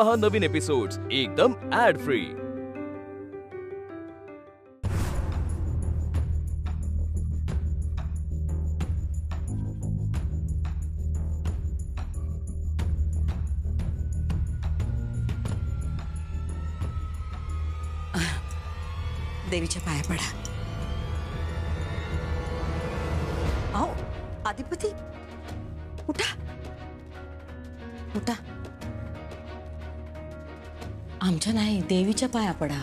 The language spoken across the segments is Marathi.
पहा नवीन एपिसोड्स एकदम ऍड फ्री। देवीच्या पाया पडा। आओ अधिपती उठा उठा। आमच्या नाही देवीच्या पाया पडा।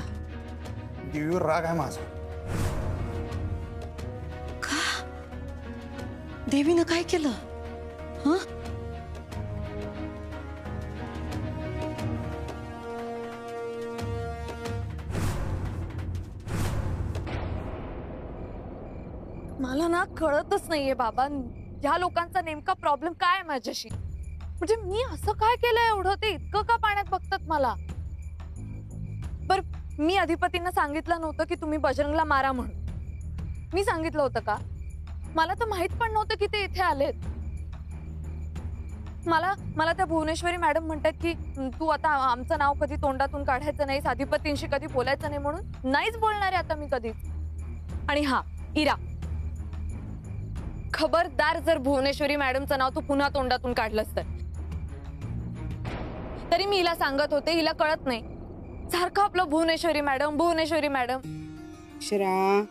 देवीवर राग आहे माझा। का देवीनं काय केलं? हं मला ना कळतच नाहीये बाबा, ह्या लोकांचा नेमका प्रॉब्लेम काय आहे माझ्याशी। म्हणजे मी असं काय केलंय एवढं ते इतकं का पाण्यात बघतात मला? बर मी अधिपतींना सांगितलं नव्हतं की तुम्ही बजरंगला मारा म्हणून? मी सांगितलं होतं का? मला तर माहित पण नव्हतं की ते इथे आलेत। मला त्या भुवनेश्वरी मॅडम म्हणतात की तू आता आमचं नाव कधी तोंडातून काढायचं नाहीस, अधिपतींशी कधी बोलायचं नाही म्हणून। नाहीच बोलणार आहे आता मी कधीच। आणि हा इरा, खबरदार जर भुवनेश्वरी मॅडमचं नाव तू पुन्हा तोंडातून काढलंस तर। तरी मी हिला सांगत होते, हिला कळत नाही। सारखं आपलं भुवनेश्वरी मॅडम भुवनेश्वरी मॅडम। अक्षरा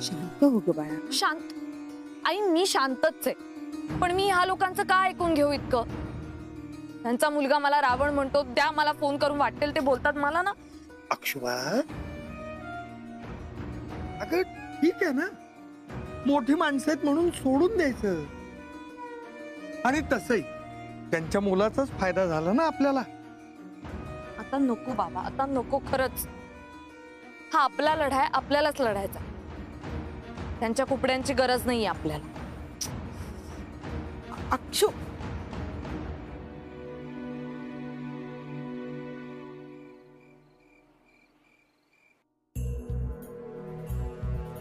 शांत हो ग बाळा। शांत आई मी शांतच आहे, पण मी ह्या लोकांचं काय ऐकून घेऊ इतकं? त्यांचा मुलगा मला रावण म्हणतो, द्या मला फोन करून वाटेल ते बोलतात मला ना। अक्षुबा अगं ठीक आहे ना, मोठी माणसं आहेत म्हणून सोडून द्यायचं। आणि तसंही त्यांच्या मुलाचाच फायदा झाला ना आपल्याला। आता नको बाबा, आता नको खरंच। हा आपला लढा आहे, आपल्यालाच लढायचा। त्यांच्या कुपड्यांची गरज नाहीये आपल्याला। अक्षु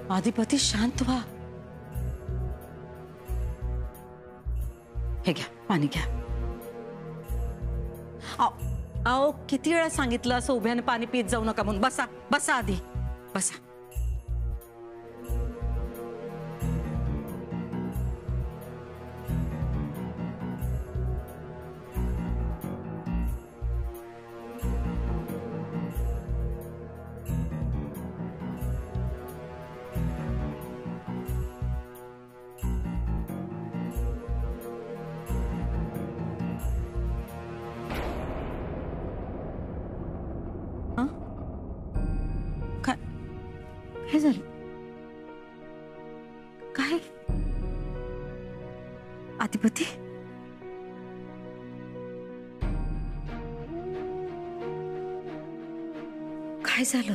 अधिपती शांत व्हा। हे घ्या पाणी घ्या। आओ किती वेळा सांगितलं असं उभ्याने पाणी पीत जाऊ नका म्हणून। बसा बसा आधी बसा। काय झालं? काय अधिपती? काय झालं?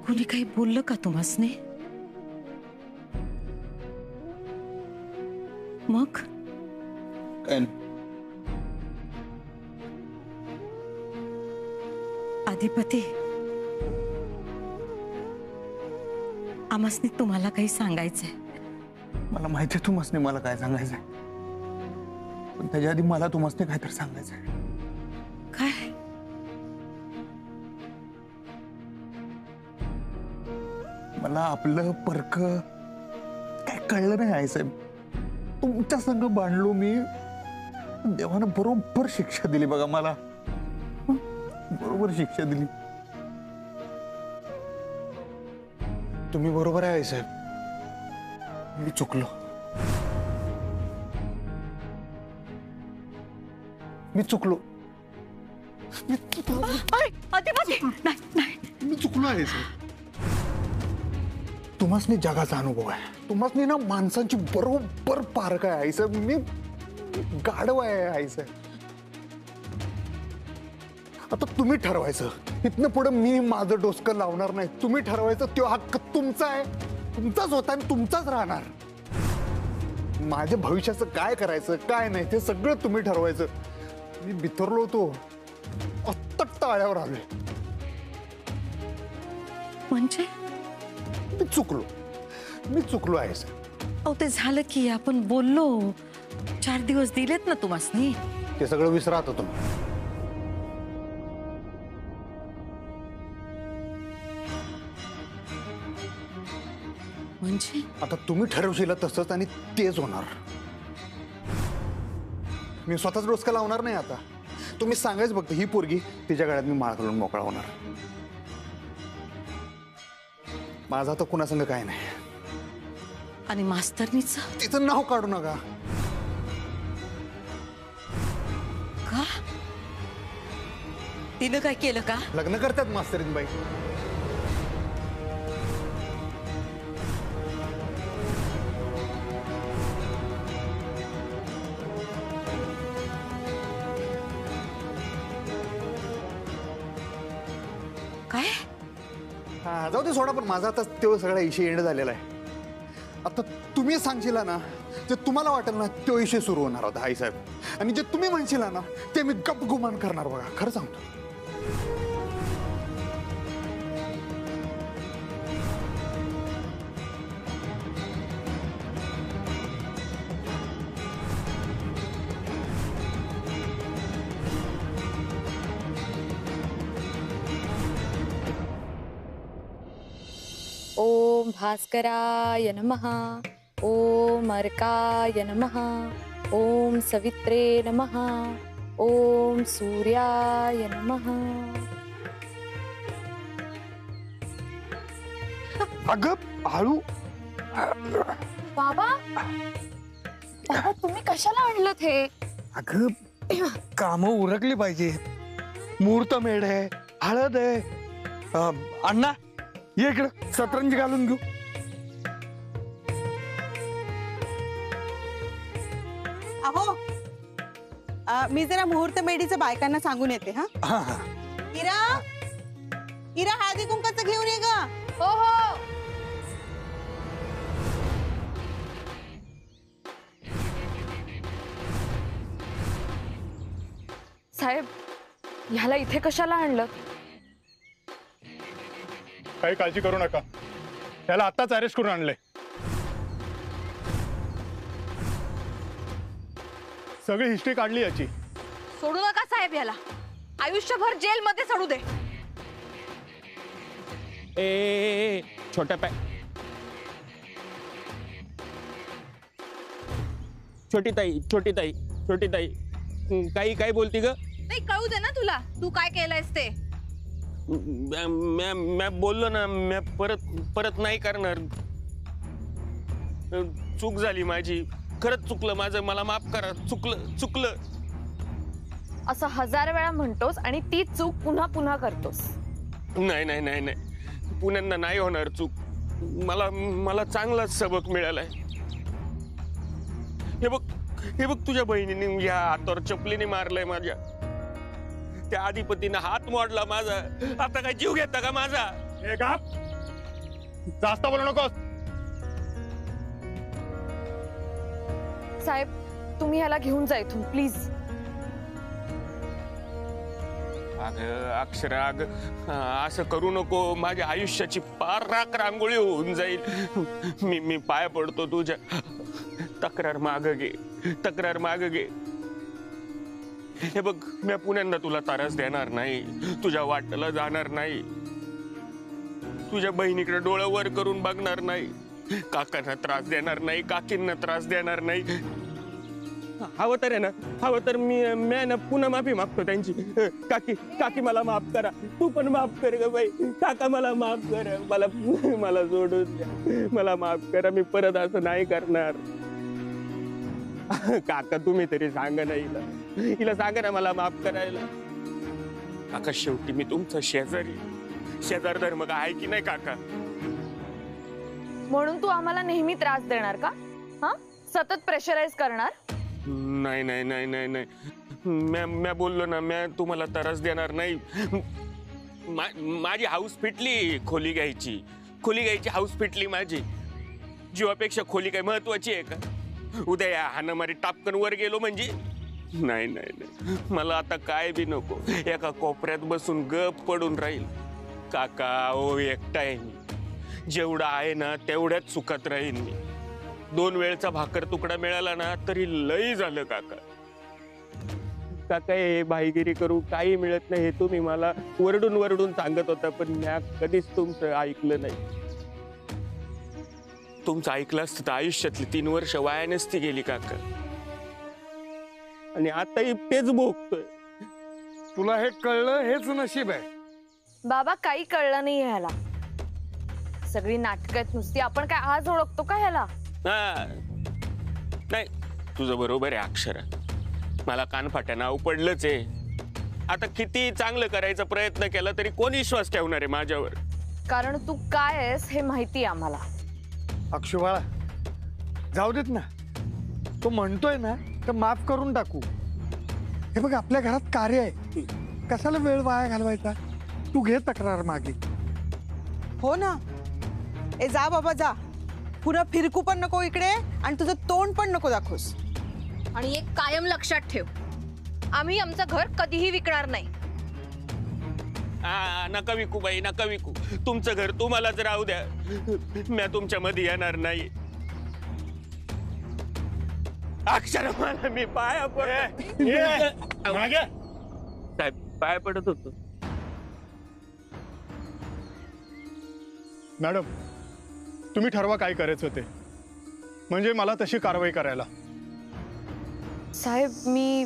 कोणी काही बोललं का तुम्हासने? मग अधिपती आम्हासनी तुम्हाला काही सांगायचंय। मला माहिती आहे तुम्हासने मला काय सांगायचंय, पण त्याच्या आधी मला तुम्हासने काहीतरी सांगायचंय। काय? मला आपलं परक काय कळलं नाही आई साहेब। तुमच्या संग बांधलो मी, देवानं बरोबर शिक्षा दिली बघा मला, बरोबर शिक्षा दिली। तुम्ही बरोबर आहे आई साहेब, मी चुकलो, मी चुकलो, अधिपती नाही नाही मी चुकलो आहे साहेब। तुम्हासनी जगाचा अनुभव आहे, तुम्हासनी ना माणसांची बरोबर पारख आहे आई साहेब। मी गाढव आहे आई साहेब। आता तुम्ही ठरवायचं, इथनं पुढे मी माझं डोसकं लावणार नाही। तुम्ही ठरवायचं, तो हक्क तुमचा आहे, तुमचाच होता आणि तुमचाच राहणार। माझ्या भविष्याचं काय करायचं काय नाही ते सगळं तुम्ही ठरवायचं। मी बिथरलो होतो, आत्ता टाळ्यावर आलोय। म्हणजे मी चुकलो आहे सर. अहो ते झालं की आपण बोललो, 4 दिवस दिलेत ना तुम्हासनी. ते सगळं विसरा आता तुम्ही. म्हणजे आता तुम्ही ठरवशील तसंच आणि तेच होणार. मी स्वतःच डोसका लावणार नाही आता. तुम्ही सांगायच फक्त ही पोरगी तिच्या गळ्यात मी माळ घालून मोकळा होणार. माझा तर कुणासंग काय नाही. आणि मास्तरनीच तिचं नाव काढू नका. का? तिनं काय केलं का? लग्न करतात मास्तरीन बाई. काय? हा जाऊ दे सोडा. पण माझा आता तो सगळा इशे एंड झालेला आहे. आता तुम्ही सांगशील ना जे तुम्हाला वाटेल ना तो इशे सुरू होणार होता आई साहेब. आणि जे तुम्ही म्हणशील ना ते मी गप गुमान करणार. बघा खरं सांगतो. ओम भास्कराय नमः. ओम अर्काय नमः. ओम सवित्रे नमः. ओम सूर्याय नमः. अगं हळू. बाबा बाबा तुम्ही कशाला आणलं हे? अगं काम उरकली पाहिजे. मुहूर्त मेढ आहे, हळद आहे. अण्णा ये इकडं, सतरंजी घालून घेऊ. अहो मी जरा मुहूर्त मेढीचं बायकांना सांगून येते. हा हा हा. इरा इरा हळदी कुंकाचं घेऊन ये ग. हो हो. साहेब ह्याला इथे कशाला आणलं? काही काळजी करू नका. त्याला आत्ताच अरेस्ट करून आणले. सगळी हिस्ट्री काढली याची. सोडू नका साहेब याला. आयुष्यभर जेल मध्ये सोडू दे. ए छोटा पाय. छोटी ताई काही बोलती ग? नाही कळू दे ना तुला तू काय केलंयस ते. मैं बोललो ना, मैं परत नाही करणार. चूक झाली माझी. खरंच चुकलं माझं. मला माफ करा. चुकलं. असं 1000 वेळा म्हणतोस आणि ती चूक पुन्हा पुन्हा करतोस. नाही पुण्यांना नाही होणार चूक. मला चांगला सबक मिळालाय. हे बघ तुझ्या बहिणीने या हातावर चपलीने मारलंय माझ्या. त्या अधिपतीने हात मोडला माझा. आता काय जीव घेता का माझा? हे का जास्त बोलू नकोस. साहेब तुम्ही ह्याला घेऊन जा इथून प्लीज. अगं अक्षरा, असं करू नको. माझ्या आयुष्याची पार राख रांगोळी होऊन जाईल. मी पाय पडतो तुझ्या. तक्रार माग घे. हे बघ मी पुण्यांदा तुला त्रास देणार नाही. तुझ्या वाटेला जाणार नाही. तुझ्या बहिणीकडे डोळं वर करून बघणार नाही. काकांना त्रास देणार नाही. काकींना त्रास देणार नाही. हवं तर मी ना पुन्हा माफी मागतो त्यांची. काकी मला माफ करा. तू पण माफ कर ग बाई. काका मला माफ कर. मला सोडून द्या. मला माफ करा. मी परत असं नाही करणार. काका तुम्ही तरी सांगा ना हिला सांगा ना मला माफ करायला. काका शेवटी मी तुमचा शेजार धर्म का आहे की नाही काका? म्हणून तू आम्हाला नेहमी त्रास देणार का? हा सतत प्रेशराईज करणार? नाही मैं बोललो ना, मैं तुम्हाला त्रास देणार नाही. माझी हाऊस फिटली खोली घ्यायची हाऊस फिटली माझी. जीवापेक्षा खोली काय महत्वाची आहे का? उद्या या हाणामारी टापकन वर गेलो म्हणजे नाही. मला आता काय बी नको. एका कोपऱ्यात बसून गप पडून राहील. काका ओ एकटा आहे मी. जेवढं आहे ना तेवढ्याच सुखात राहीन मी. 2 वेळचा भाकर तुकडा मिळाला ना तरी लई झालं काका. काका हे भाईगिरी करू काही मिळत नाही हे तुम्ही मला वरडून वरडून सांगत होता, पण मी कधीच तुमचं ऐकलं नाही. तुमचं ऐकलं असतं तर आयुष्यातली 3 वर्ष वाया नसती गेली काका. आणि आताही तेच भोगतोय. तुला हे कळलं हेच नशीब आहे. बाबा काही कळलं नाही ह्याला. सगळी नाटकं आहेत नुसती. आपण काय आज ओळखतो का ह्याला? नाही तुझं बरोबर आहे अक्षरा. मला कानफाट्या नाव पडलंच आहे. आता किती चांगलं करायचा प्रयत्न केला तरी कोण विश्वास ठेवणार आहे माझ्यावर? कारण तू काय आहेस हे माहिती आहे आम्हाला. अक्षू बाळा जाऊ देत ना. तो म्हणतोय ना तर माफ करून टाकू. हे बघ आपल्या घरात कार्य आहे, कशाला वेळ वाया घालवायचा. तू घे तक्रार मागे. हो ना. ए जा बाबा जा. पुन्हा फिरकू पण नको इकडे आणि तुझं तोंड पण नको दाखवूस. आणि एक कायम लक्षात ठेव, आम्ही आमचं घर कधीही विकणार नाही. नका विकू बाई, नका विकू. तुमचं घर तुम्हालाच राहू द्या. मी तुमच्या मध्ये येणार नाही. अक्षर मला मी पाया साहेब पाया पडत होतो. मॅडम तुम्ही ठरवा काय करायचं ते, म्हणजे मला तशी कारवाई करायला. साहेब मी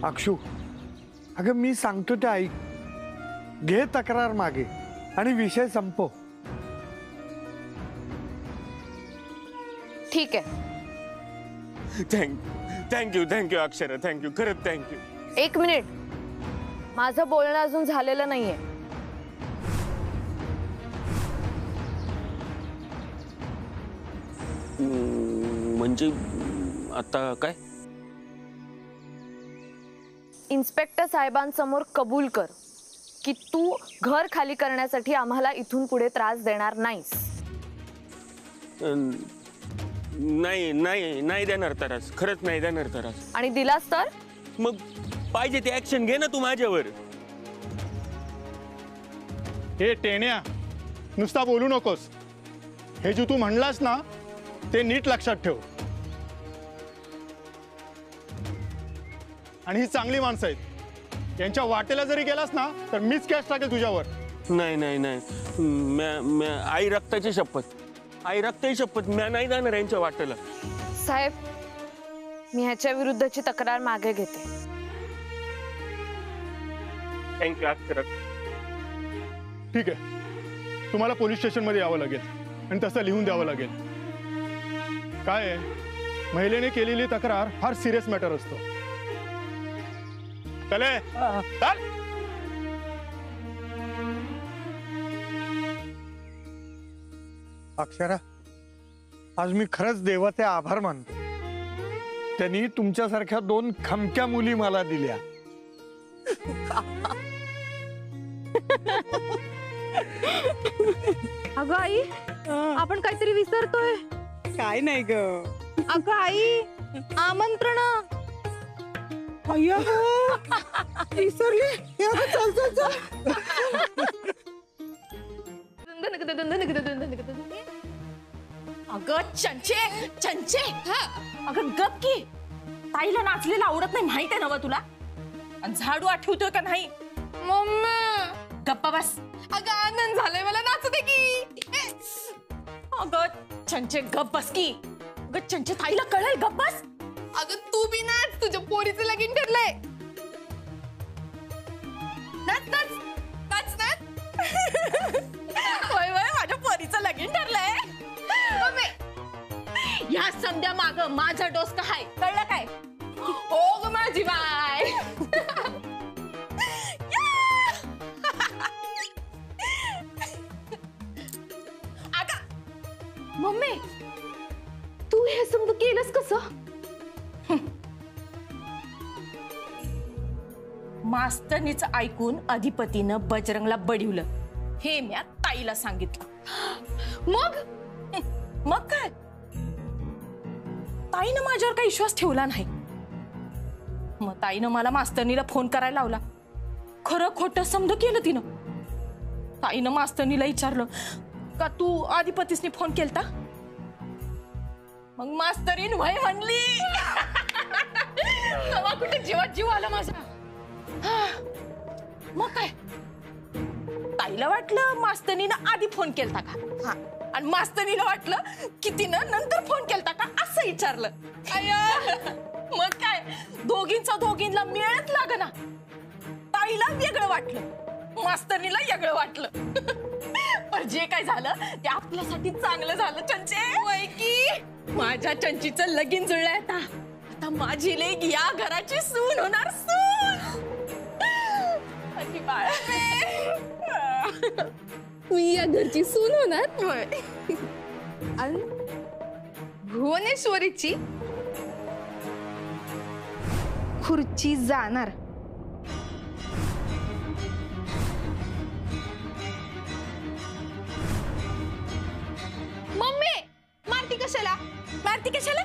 अक्षू अगं मी सांगतो ते ऐक. घे तक्रार मागे आणि विषय संपव. ठीक आहे. थँक्यू थँक्यू अक्षरा, थँक्यू खरंच थँक्यू. 1 मिनिट. माझं बोलणं अजून झालेलं नाहीये. म्हणजे आता काय? इन्स्पेक्टर साहेबांसमोर कबूल कर की तू घर खाली करण्यासाठी आम्हाला इथून पुढे त्रास देणार नाहीस. नाही नाही नाही देणार त्रास, खरंच नाही देणार त्रास. आणि दिलास तर मग पाहिजे ते ऍक्शन घे ना तू माझ्यावर. हे टेण्या नुसता बोलू नकोस. हे जे तू म्हणलास ना ते नीट लक्षात ठेव. आणि ही चांगली माणसं आहेत, यांच्या वाटेला जरी गेलास ना तर मीच कॅश टाकेल तुझ्यावर. नाही नाही नाही, आई रक्ताची शपथ, आई रक्ताची शपथ, मी नाही जाणार यांच्या वाटेला. साहेब मी ह्याच्या विरुद्धची तक्रार मागे घेते. थँक्यू अक्षरा. ठीक आहे, तुम्हाला पोलीस स्टेशन मध्ये यावं लागेल आणि तसं लिहून द्यावं लागेल. काय आहे, महिलेने केलेली तक्रार फार सिरियस मॅटर असतो. चले चल. अक्षरा आज मी खरंच देवाचे आभार मानतो. त्यांनी तुमच्यासारख्या 2 खमक्या मुली मला दिल्या. अगं आई, आपण काहीतरी विसरतोय. काय नाही ग. अगं आई, आमंत्रण. विसरली. चल चल चल. अगं चंचे चंचे, अगं गप की. ताईला नाचलेलं आवडत नाही माहित आहे ना तुला. आणि झाडू आठवतोय का नाही? मम्मी गप्पा बस. अगं आनंद झालाय मला, नाचू दे की. अगं चंचे गप बस की. अगं चंचे ताईला कळेल, गप बस. अगं तू बी नाच, तुझ्या पोरीचं लगीन ठरलंय. नाच नाच नाच नाच. होय होय, माझ्या पोरीचं लगीन ठरलंय. या संध्या माग माझा डोसका हाय, कळलं काय? ओ ग माझी बाय. अगं मम्मी, तू हे समज केलंस कसं? मास्तनीचं ऐकून अधिपतीनं बजरंगला बडिवलं हे मी ताईला सांगितलं. मग काय, ताईनं माझ्यावर काही विश्वास ठेवला नाही. मग ताईनं मला मास्तनीला फोन करायला लावला. खरं खोटं समज केलं तिनं. ताईनं मास्तनीला विचारलं का तू आधिपतीसनी फोन केलता? मग मास्तरीन वय म्हणली. तेव्हा कुठे जीवात जीव आला माझा. मग काय ताईला वाटलं मास्तनीनं आधी फोन केलता का, हा, आणि मास्तनीला वाटलं की तिनं नंतर फोन केलता का असं विचारलं. मग काय दोघींना मिळत लागना. ताईला वेगळं वाटलं, मास्तनीला वेगळं वाटलं. पण जे काय झालं ते आपल्यासाठी चांगलं झालं. चंचे वय की माझ्या चंचीचं लगीन जुळलंय. आता माझी लेक या घराची सून होणार. सून माझी बाळ, मी या घरची सून होणार. आणि भुवनेश्वरीची खुर्ची जाणार. मम्मी मारती कशाला? मारती कशाला?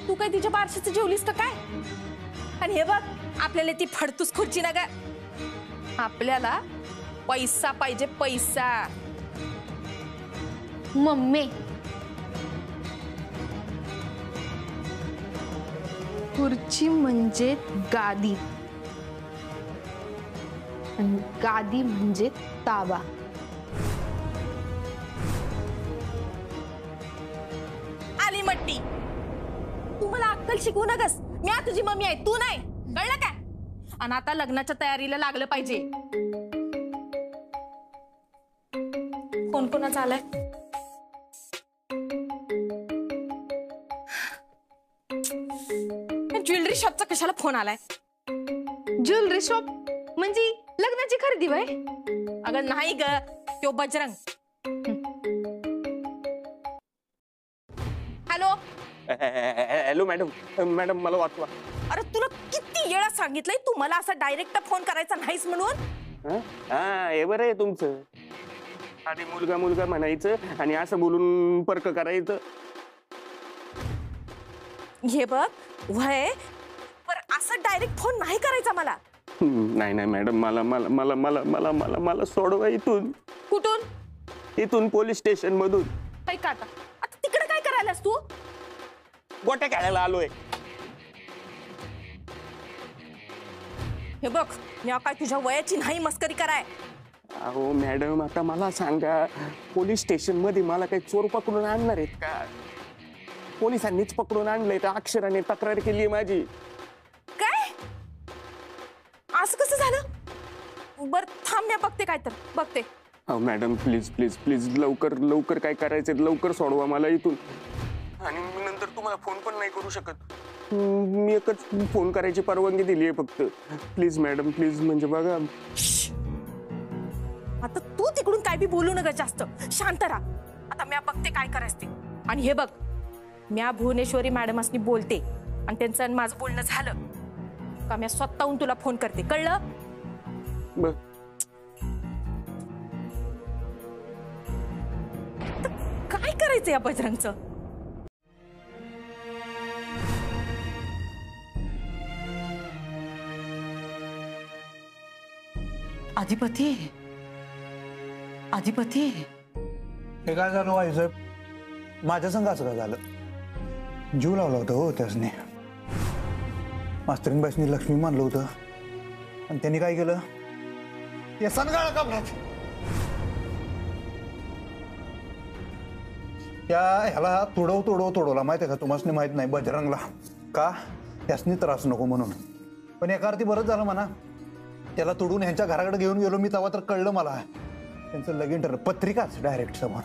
तू काय तिच्या बारशीचं जेवलीस का काय? आणि हे बघ आपल्याला ती फडतूस खुर्ची ना ग. आपल्याला पैसा पाहिजे, पैसा. मम्मी खुर्ची म्हणजे गादी आणि गादी म्हणजे ताबा. आली मट्टी. तू मला अक्कल शिकवू नकस. मी तुझी मम्मी आहे, तू नाही. कळलं काय? आणि आता लग्नाच्या तयारीला लागलं पाहिजे. कोण कोणाचा आलाय? ज्वेलरी शॉपचा कशाला फोन आलाय? ज्वेलरी शॉप म्हणजे लग्नाची खरेदी बाय? अगं नाही ग, तो Bajrang. Hello. Hello madam. Madam मला वाचवा. अरे तुला किती वेळा सांगितलंय तू मला असा डायरेक्ट फोन करायचा नाहीस म्हणून. हा हे बरं आहे तुमचं. आधी मुलगा मुलगा म्हणायचं आणि असं बोलून पर्क करायचं. हे बघ वय, पर असं डायरेक्ट फोन नाही करायचा मला. नाही नाही मॅडम, मला मला मला मला मला मला मला सोडवा इथून. कुठून? इथून पोलीस स्टेशन मधून. काय का आता तिकडे काय करायलास तू? गोट्या खेळायला आलोय. हे बघ मी काय तुझ्या वयाची नाही मस्करी कराय. अहो मॅडम आता मला सांगा, पोलीस स्टेशन मध्ये मला काही चोर पकडून आणणार आहेत का? पोलिसांनीच पकडून आणलंय तर अक्षराने तक्रार केली माझी. काय असं कसं झालं? बर थांब मी बघते काय तर बघते. अहो मॅडम प्लीज प्लीज प्लीज लवकर लवकर काय करायचं लवकर सोडवा मला इथून. आणि मी नंतर तुम्हाला फोन पण नाही करू शकत. मी एकच फोन करायची परवानगी दिली आहे फक्त. Please madam please. म्हणजे बघा आता तू तिकडून काय बी बोलू नका जास्त. शांत राहा. आता मी बघते काय करायचं ते. आणि हे बघ म्या भुवनेश्वरी मॅडमांनी बोलते आणि त्यांचं आणि माझं बोलणं झालं का मी स्वतःहून तुला फोन करते. कळलं? बर. काय करायचं या बजरंगचं? अधिपती अधिपती हे काय झालं व्हायचं? माझ्या संग असं काय झालं? जीव लावला होता हो त्यासने. मास्तरीन बाईसनी लक्ष्मी मानलं होतं आणि त्यांनी काय केलं? या सनगाळा कापलात. त्या ह्याला तोडवला माहिती आहे का? तुम्हाला माहित नाही बजरंगला का? त्यासनी त्रास नको म्हणून. पण एका अर्थी बरंच झालं म्हणा. त्याला तोडून ह्यांच्या घराकडे घेऊन गेलो मी, तेव्हा तर कळलं मला त्यांचं लगीन ठरलं. पत्रिकाच डायरेक्ट समोर.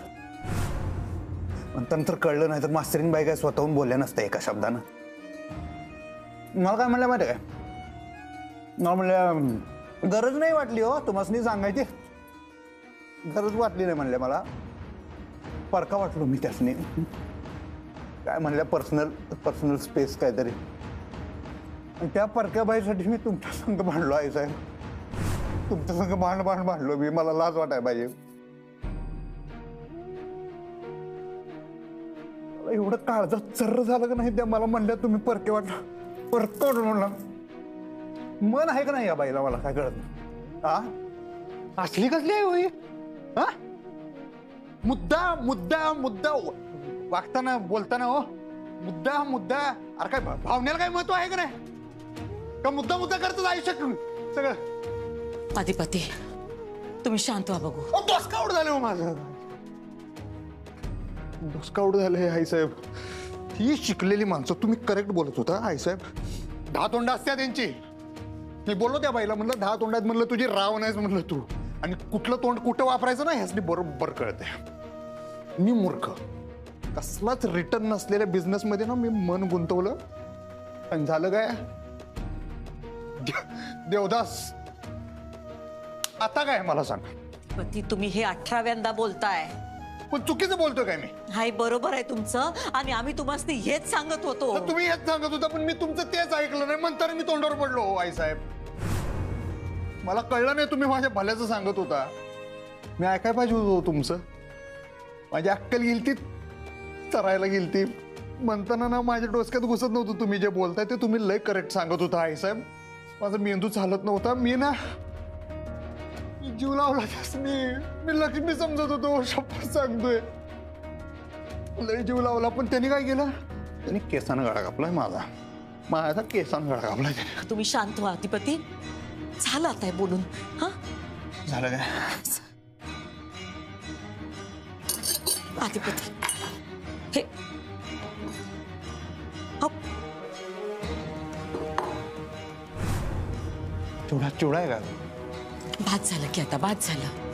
नंतर कळलं नाही तर मास्तरीन बाई काय स्वतःहून बोलल्या नसत्या एका शब्दानं. मला काय म्हणलं माहिती काय? मला म्हणल्या गरज नाही वाटली हो तुम्हाला सांगायची. गरज वाटली नाही म्हणल्या मला. परका वाटलो मी त्यासनी. काय म्हणल्या पर्सनल स्पेस काहीतरी. आणि त्या परक्या बाईसाठी मी तुमच्या संग भांडलो आहे साहेब. तुमच्या संग भांडलो मी. मला लाज वाटाय पाहिजे. एवढं काळजात चर्र झालं का नाही त्या मला म्हणल्या तुम्ही परके वाटलं. परक वाटलं म्हणलं. मन आहे का नाही या बाईला? मला काय कळत नाही. असली कसली आहे होई? हा? मुद्दा मुद्दा मुद्दा वागताना बोलताना हो मुद्दा मुद्दा. अरे काय भावनेला काय महत्व आहे का नाही? का मुद्दा मुद्दा करतात आयुष्यात सगळं? अधिपती तुम्ही शांत व्हा बघू. डोसकाउट झालं हो माझं. डोसकाउट झालंय आईसाहेब. ही शिकलेली माणसं. तुम्ही करेक्ट बोलत होता आईसाहेब. 10 तोंड असत्या त्यांची. मी बोललो त्या बाईला म्हणलं 10 तोंडात म्हणलं तुझी राव नाहीस म्हणलं तू. आणि कुठलं तोंड कुठं वापरायचं ना ह्याच बरोबर कळतंय. मी मूर्ख. कसलाच रिटर्न नसलेल्या बिझनेस मध्ये ना मी मन गुंतवलं आणि झालं काय? देवदास आता काय मला सांग. पती तुम्ही हे 18व्यांदा बोलताय. पण चुकीचं बोलतोय काय मी? हाय बरोबर आहे तुमचं आणि आम्ही तुम्हाला हेच सांगत होतो. तर तुम्ही हेच सांगत होता पण मी तुमचं तेच ऐकलं नाही म्हणताना मी तोंडावर पडलो हो आईसाहेब. मला कळलं नाही तुम्ही माझ्या भल्याचं सांगत होता. मी ऐकाय पाहिजे होतो तुमचं. माझी अक्कल गेलती चरायला गेलती म्हणताना ना माझ्या डोसक्यात घुसत नव्हतं. तुम्ही जे बोलताय ते तुम्ही लय करेक्ट सांगत होता आईसाहेब. माझा मेंदू चालत नव्हता. मी ना जीव लावला त्यास. मी लक्ष्मी समजत होतो. शपथ सांगतोय लय जीव लावला. पण त्यांनी काय केलं? त्यांनी केसानं गळा कापलाय माझा केसानं गळा कापलाय त्याने. तुम्ही शांत व्हा अधिपती. झालं आता हे बोलून. हा झालं काय? अधिपती हे हो. चिवडा आहे का? बाद झालं की आता बाद झालं.